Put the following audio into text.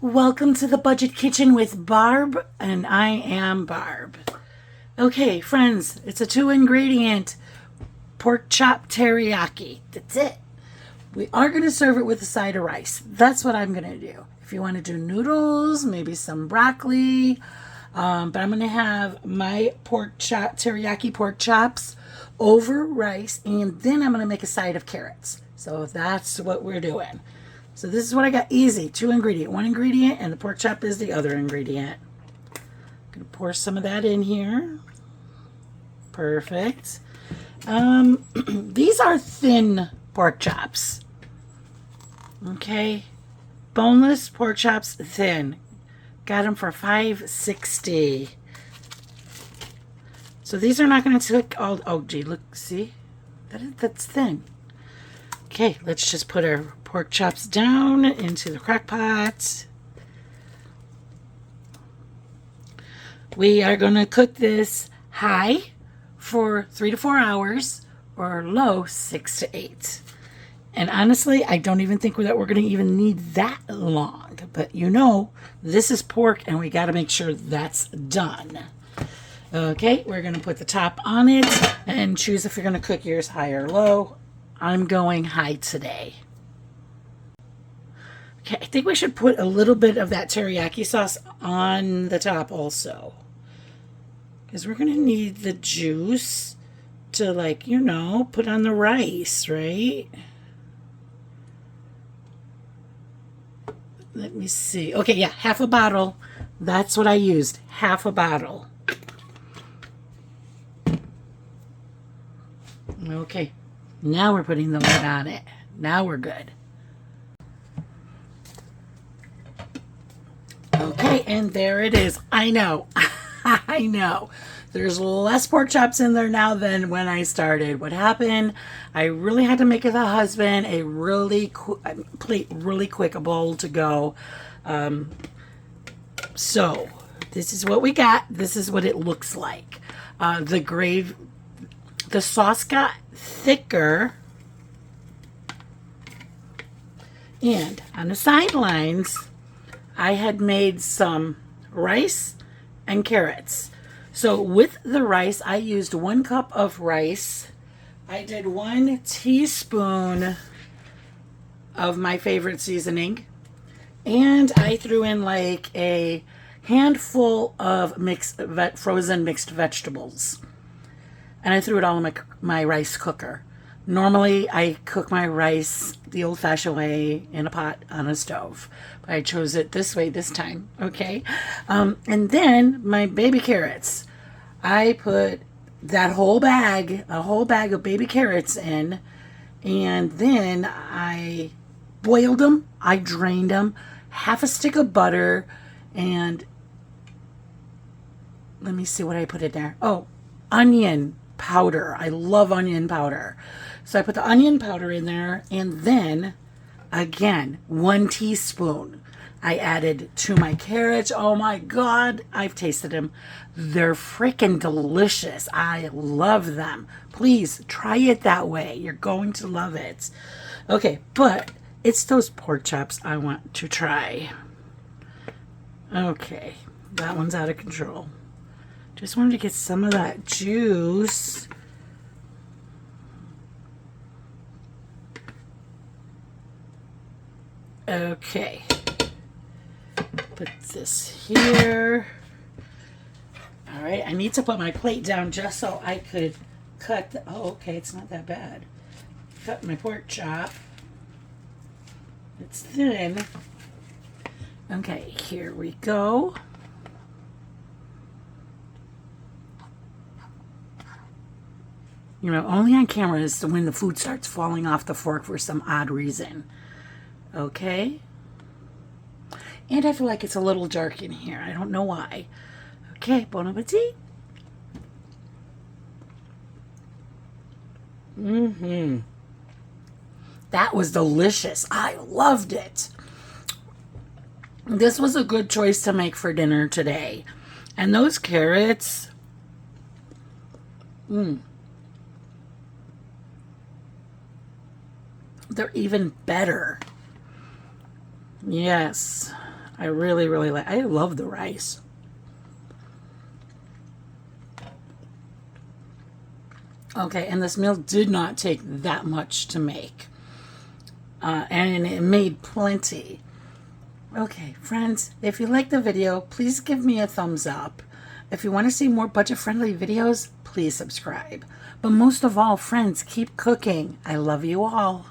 Welcome to the Budget Kitchen with Barb, and I am Barb. Okay, friends, it's a 2-ingredient pork chop teriyaki. That's it. We are going to serve it with a side of rice. That's what I'm going to do. If you want to do noodles, maybe some broccoli, but I'm going to have my teriyaki pork chops over rice, and then I'm going to make a side of carrots. So that's what we're doing. So this is what I got. Easy. 2-ingredient. 1 ingredient, and the pork chop is the other ingredient. I'm going to pour some of that in here. Perfect. These are thin pork chops. Okay. Boneless pork chops, thin. Got them for $5.60. So these are not going to take all... Oh, gee, look. See? That's thin. Okay, let's just put our pork chops down into the crock pot. We are going to cook this high for 3 to 4 hours or low 6 to 8. And honestly, I don't even think that we're going to even need that long. But you know, this is pork and we got to make sure that's done. Okay, we're going to put the top on it and choose if you're going to cook yours high or low. I'm going high today. Okay, I think we should put a little bit of that teriyaki sauce on the top also. Because we're going to need the juice to, like, you know, put on the rice, right? Let me see. Okay, yeah, half a bottle. That's what I used. Half a bottle. Okay. Now we're putting the lid on it. Now we're good. Okay, and there it is. I know. I know. There's less pork chops in there now than when I started. What happened? I really had to make the husband a really quick, a bowl to go. So this is what we got. This is what it looks like. The sauce got thicker, and on the sidelines I had made some rice and carrots. So with the rice, I used 1 cup of rice. I did 1 teaspoon of my favorite seasoning, and I threw in like a handful of frozen mixed vegetables. And I threw it all in my rice cooker. Normally, I cook my rice the old-fashioned way in a pot on a stove. But I chose it this way this time, okay? And then my baby carrots. I put a whole bag of baby carrots in. And then I boiled them. I drained them. Half a stick of butter. And let me see what I put in there. Oh, onion powder. I love onion powder. So I put the onion powder in there, and then again 1 teaspoon I added to my carrots. Oh my God, I've tasted them. They're freaking delicious. I love them. Please try it that way. You're going to love it. Okay, but it's those pork chops I want to try. Okay, that one's out of control. Just wanted to get some of that juice. Okay. Put this here. All right, I need to put my plate down just so I could cut oh, okay, it's not that bad. Cut my pork chop. It's thin. Okay, here we go. You know, only on camera is when the food starts falling off the fork for some odd reason. Okay. And I feel like it's a little dark in here. I don't know why. Okay, bon appetit. That was delicious. I loved it. This was a good choice to make for dinner today. And those carrots... They're even better. Yes. I really, really like. I love the rice. Okay, and this meal did not take that much to make. And it made plenty. Okay, friends, if you like the video, please give me a thumbs up. If you want to see more budget-friendly videos, please subscribe. But most of all, friends, keep cooking. I love you all.